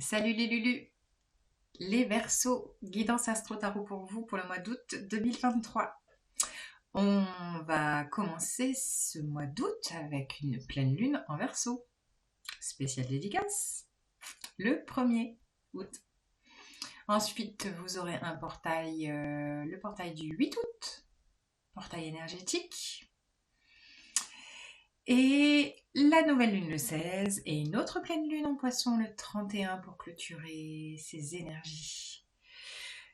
Salut les Lulus, les Verseaux, guidance astro tarot pour vous pour le mois d'août 2023. On va commencer ce mois d'août avec une pleine lune en Verseau, spéciale dédicace, le 1er août. Ensuite, vous aurez un portail, le portail du 8 août, portail énergétique. Et la nouvelle lune le 16 et une autre pleine lune en poisson le 31 pour clôturer ces énergies.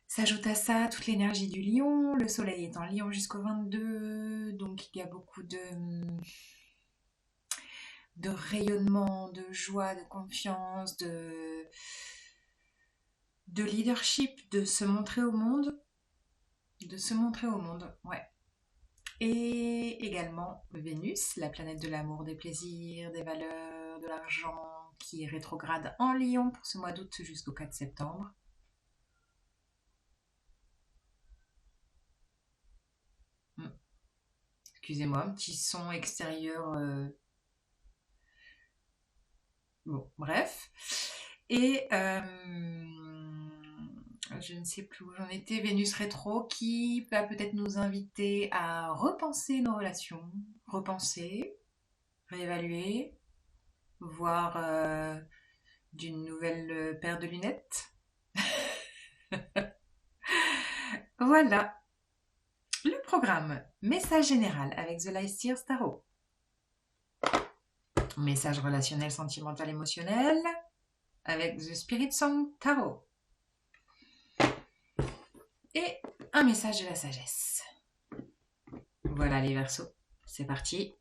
S'ajoute à ça toute l'énergie du lion. Le soleil est en lion jusqu'au 22, donc il y a beaucoup de rayonnement, de joie, de confiance, de leadership, de se montrer au monde. De se montrer au monde, ouais. Et également Vénus, la planète de l'amour, des plaisirs, des valeurs, de l'argent, qui est rétrograde en lion pour ce mois d'août jusqu'au 4 septembre. Excusez-moi, un petit son extérieur. Bon, bref. Et je ne sais plus où j'en étais, Vénus rétro, qui va peut-être nous inviter à repenser nos relations, repenser, réévaluer, voir d'une nouvelle paire de lunettes. Voilà, le programme. Message général avec The Light Seers Tarot. Message relationnel, sentimental, émotionnel avec The Spirit Song Tarot. Et un message de la sagesse. Voilà les Verseaux, c'est parti.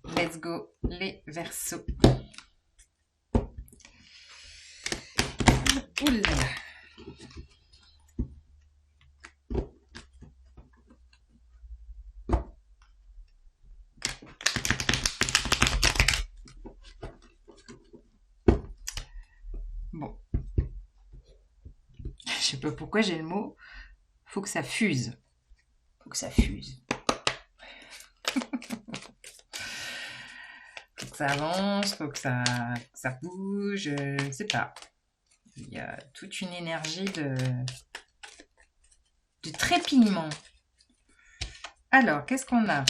Let's go les Verseaux. Oulala. Bon. Je sais pas pourquoi j'ai le mot. Faut que ça fuse. Faut que ça fuse. Faut que ça avance, faut que ça bouge. Je ne sais pas. Il y a toute une énergie de trépignement. Alors, qu'est-ce qu'on a?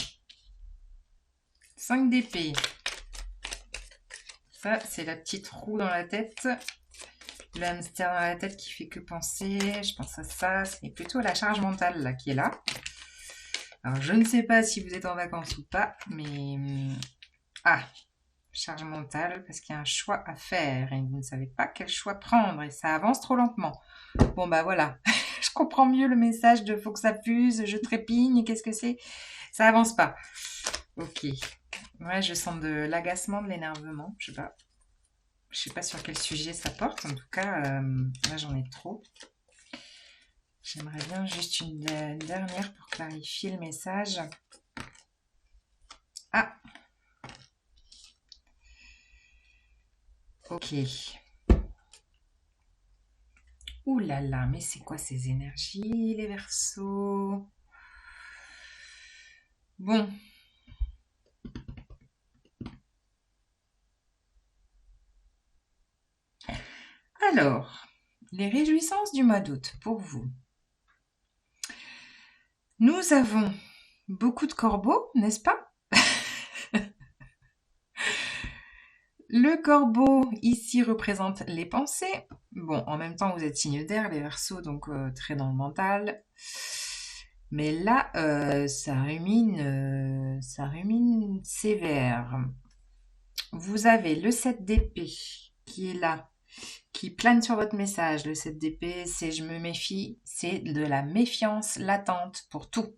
5 d'épée. Ça, c'est la petite roue dans la tête. Le hamster dans la tête qui fait que penser. Je pense à ça. C'est plutôt la charge mentale là, qui est là. Alors, je ne sais pas si vous êtes en vacances ou pas, mais... Ah, charge mentale, parce qu'il y a un choix à faire et vous ne savez pas quel choix prendre et ça avance trop lentement. Bon, bah voilà. Je comprends mieux le message de faut que ça fuse, je trépigne, qu'est-ce que c'est? Ça avance pas. Ok. Ouais, je sens de l'agacement, de l'énervement. Je sais pas sur quel sujet ça porte. En tout cas, là j'en ai trop. J'aimerais bien juste une dernière pour clarifier le message. Ah. Ok. Ouh là là, mais c'est quoi ces énergies, les Verseaux? Bon. Alors, les réjouissances du mois d'août pour vous. Nous avons beaucoup de corbeaux, n'est-ce pas? Le corbeau ici représente les pensées. Bon, en même temps, vous êtes signe d'air, les Verseaux, donc très dans le mental. Mais là, ça rumine sévère. Vous avez le 7 d'épée qui est là, qui plane sur votre message. Le 7 d'épée, c'est je me méfie, c'est de la méfiance latente pour tout.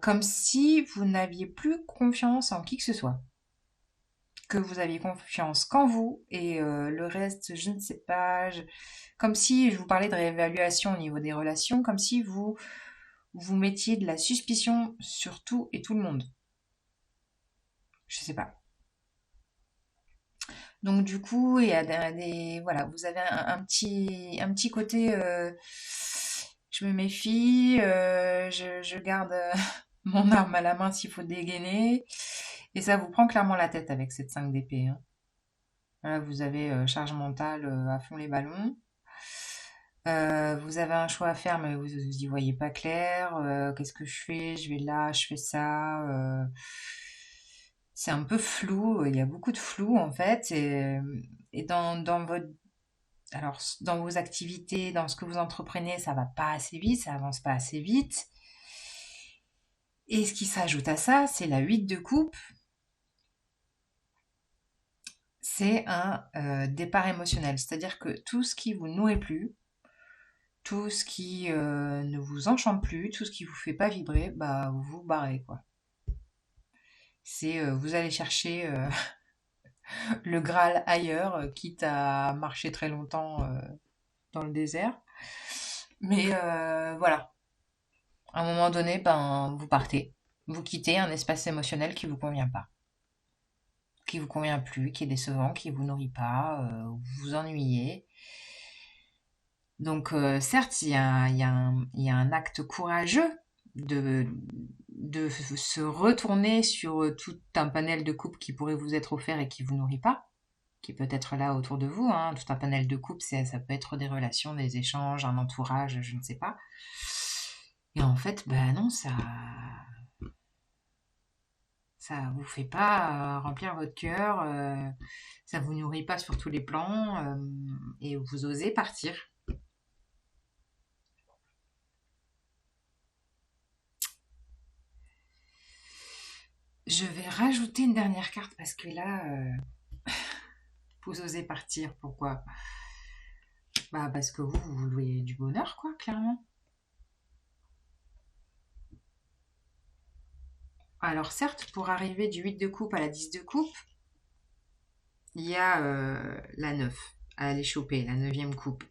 Comme si vous n'aviez plus confiance en qui que ce soit. Que vous aviez confiance qu'en vous et le reste, je ne sais pas. Comme si je vous parlais de réévaluation au niveau des relations, comme si vous mettiez de la suspicion sur tout et tout le monde. Je sais pas. Donc du coup, il y a voilà, vous avez un petit côté, je me méfie, je garde mon arme à la main s'il faut dégainer. Et ça vous prend clairement la tête avec cette 5 d'épée, hein. Là, vous avez charge mentale à fond les ballons. Vous avez un choix à faire, mais vous y voyez pas clair. Qu'est-ce que je fais? Je vais là, je fais ça. C'est un peu flou. Il y a beaucoup de flou en fait. Et dans votre, alors dans vos activités, dans ce que vous entreprenez, ça va pas assez vite, ça avance pas assez vite. Et ce qui s'ajoute à ça, c'est la 8 de coupe. C'est un départ émotionnel, c'est-à-dire que tout ce qui vous nourrit plus, tout ce qui ne vous enchante plus, tout ce qui vous fait pas vibrer, bah vous vous barrez quoi. C'est vous allez chercher le Graal ailleurs, quitte à marcher très longtemps dans le désert. Mais voilà, à un moment donné, ben vous partez, vous quittez un espace émotionnel qui vous convient pas, qui vous convient plus, qui est décevant, qui vous nourrit pas, vous vous ennuyez. Donc, certes, il y a un acte courageux de se retourner sur tout un panel de coupes qui pourrait vous être offert et qui vous nourrit pas, qui peut être là autour de vous, hein. Tout un panel de coupes, ça peut être des relations, des échanges, un entourage, je ne sais pas. Et en fait, ben non, ça vous fait pas remplir votre cœur, ça vous nourrit pas sur tous les plans, et vous osez partir. Je vais rajouter une dernière carte parce que là, vous osez partir. Pourquoi? Bah parce que vous louez du bonheur, quoi, clairement. Alors certes, pour arriver du 8 de coupe à la 10 de coupe, il y a la 9 à aller choper, la 9e coupe.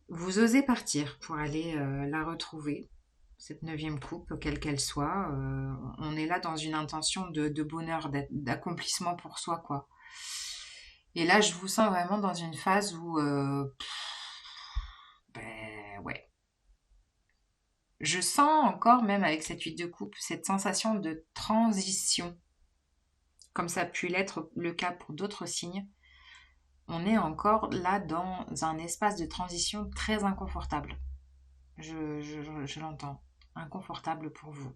Vous osez partir pour aller la retrouver, cette 9e coupe, quelle qu'elle soit. On est là dans une intention de bonheur, d'accomplissement pour soi, quoi. Et là, je vous sens vraiment dans une phase où, ben ouais. Je sens encore, même avec cette 8 de coupe, cette sensation de transition, comme ça a pu l'être le cas pour d'autres signes. On est encore là dans un espace de transition très inconfortable. Je l'entends. Inconfortable pour vous.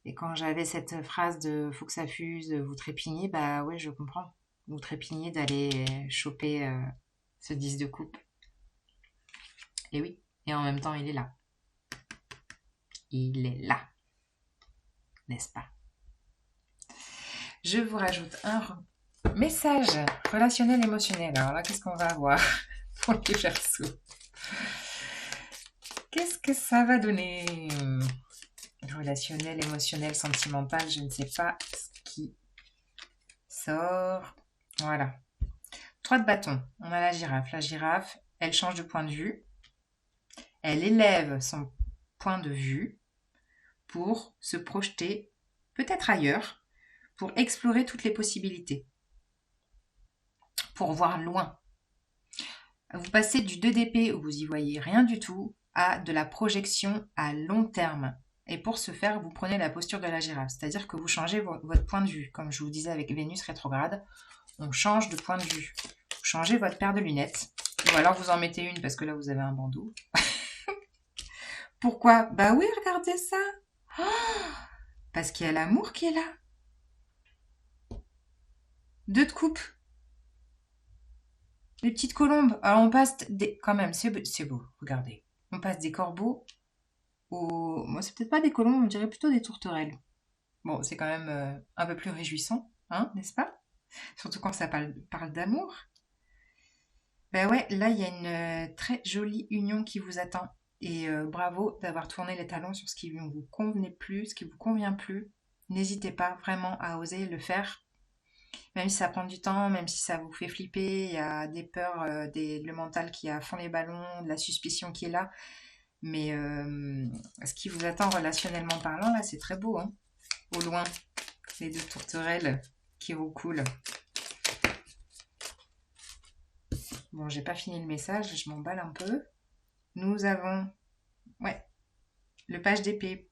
Et quand j'avais cette phrase de faut que ça fuse, vous trépignez, bah ouais, je comprends. Vous trépignez d'aller choper ce 10 de coupe. Et oui, et en même temps, il est là. Il est là. N'est-ce pas? Je vous rajoute un message relationnel émotionnel. Alors là, qu'est-ce qu'on va avoir pour les Verseaux? Qu'est-ce que ça va donner? Relationnel, émotionnel, sentimental, je ne sais pas ce qui sort. Voilà. 3 de bâton. On a la girafe. La girafe, elle change de point de vue. Elle élève son point de vue pour se projeter peut-être ailleurs, pour explorer toutes les possibilités, pour voir loin. Vous passez du 2 d'épée où vous y voyez rien du tout à de la projection à long terme. Et pour ce faire, vous prenez la posture de la girafe, c'est-à-dire que vous changez votre point de vue. Comme je vous disais avec Vénus rétrograde, on change de point de vue. Vous changez votre paire de lunettes, ou alors vous en mettez une parce que là vous avez un bandeau. Pourquoi? Bah oui, regardez ça. Oh, parce qu'il y a l'amour qui est là. 2 de coupe. Les petites colombes. Alors on passe des... Quand même, c'est beau, regardez. On passe des corbeaux aux... Moi, c'est peut-être pas des colombes, on dirait plutôt des tourterelles. Bon, c'est quand même un peu plus réjouissant, hein, n'est-ce pas? Surtout quand ça parle d'amour. Ben ouais, là, il y a une très jolie union qui vous attend. Et bravo d'avoir tourné les talons sur ce qui ne vous convenait plus, ce qui vous convient plus. N'hésitez pas vraiment à oser le faire. Même si ça prend du temps, même si ça vous fait flipper, il y a des peurs, le mental qui a à fond les ballons, de la suspicion qui est là. Mais ce qui vous attend relationnellement parlant, là, c'est très beau, hein. Au loin, les 2 tourterelles qui roucoulent. Bon, j'ai pas fini le message, je m'emballe un peu. nous avons ouais, le page d'épée.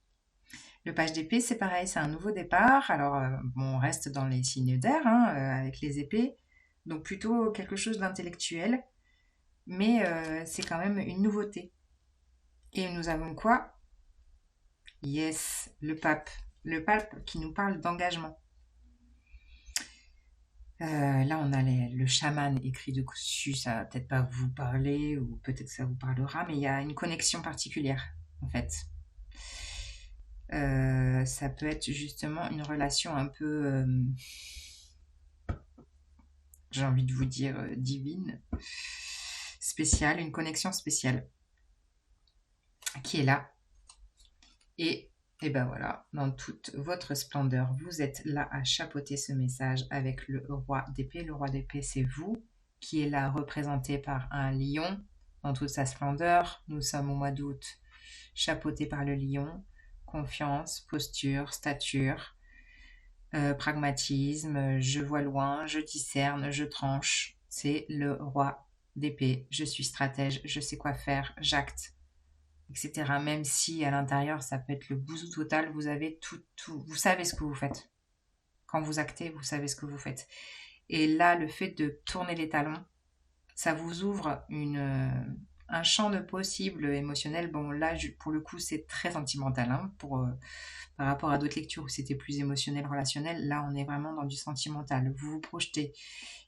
Le page d'épée, c'est pareil, c'est un nouveau départ. Alors, bon, on reste dans les signes d'air, hein, avec les épées. Donc, plutôt quelque chose d'intellectuel. Mais c'est quand même une nouveauté. Et nous avons quoi? Yes, le pape. Le pape qui nous parle d'engagement. Là, on a le chaman écrit dessus. Ça va peut-être pas vous parler, ou peut-être ça vous parlera, mais il y a une connexion particulière, en fait. Ça peut être justement une relation un peu, j'ai envie de vous dire, divine, spéciale, une connexion spéciale qui est là. Et ben voilà, dans toute votre splendeur, vous êtes là à chapeauter ce message avec le roi d'épée. Le roi d'épée, c'est vous, qui est là représenté par un lion dans toute sa splendeur. Nous sommes au mois d'août, chapeauté par le lion. Confiance, posture, stature, pragmatisme, je vois loin, je discerne, je tranche. C'est le roi d'épée. Je suis stratège, je sais quoi faire, j'acte, etc. Même si à l'intérieur ça peut être le bousou total, vous avez tout, vous savez ce que vous faites. Quand vous actez, vous savez ce que vous faites. Et là, le fait de tourner les talons, ça vous ouvre un champ de possibles émotionnels. Bon, là, pour le coup, c'est très sentimental, hein, par rapport à d'autres lectures où c'était plus émotionnel, relationnel. Là, on est vraiment dans du sentimental. Vous vous projetez.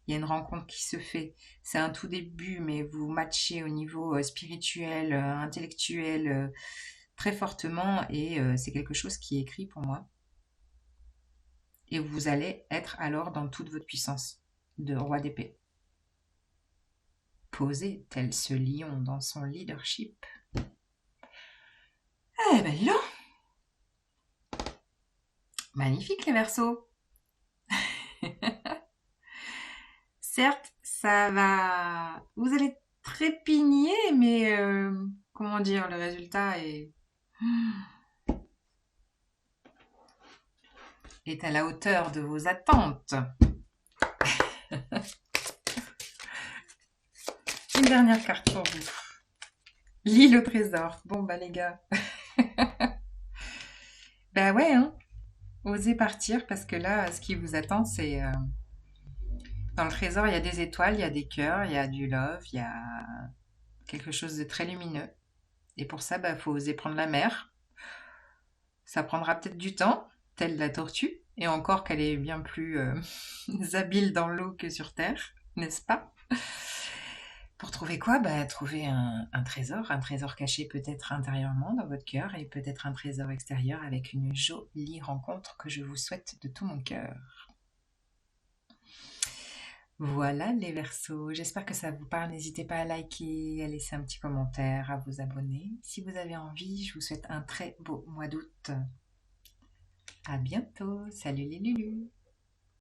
Il y a une rencontre qui se fait. C'est un tout début, mais vous matchez au niveau spirituel, intellectuel, très fortement. Et c'est quelque chose qui est écrit pour moi. Et vous allez être alors dans toute votre puissance de roi d'épée. Posé tel ce lion dans son leadership. Eh ben, dis donc. Magnifique les Verseaux. Certes, ça va. Vous allez trépigner, mais comment dire, le résultat est à la hauteur de vos attentes. Une dernière carte pour vous. L'île au trésor. Bon bah les gars. Bah ouais, hein. Osez partir parce que là, ce qui vous attend, c'est dans le trésor, il y a des étoiles, il y a des cœurs, il y a du love, il y a quelque chose de très lumineux. Et pour ça, bah, faut oser prendre la mer. Ça prendra peut-être du temps, telle la tortue, et encore qu'elle est bien plus habile dans l'eau que sur Terre, n'est-ce pas? Pour trouver quoi? Bah, trouver un trésor caché peut-être intérieurement dans votre cœur et peut-être un trésor extérieur avec une jolie rencontre que je vous souhaite de tout mon cœur. Voilà les Verseaux, j'espère que ça vous parle. N'hésitez pas à liker, à laisser un petit commentaire, à vous abonner. Si vous avez envie, je vous souhaite un très beau mois d'août. À bientôt, salut les Lulus!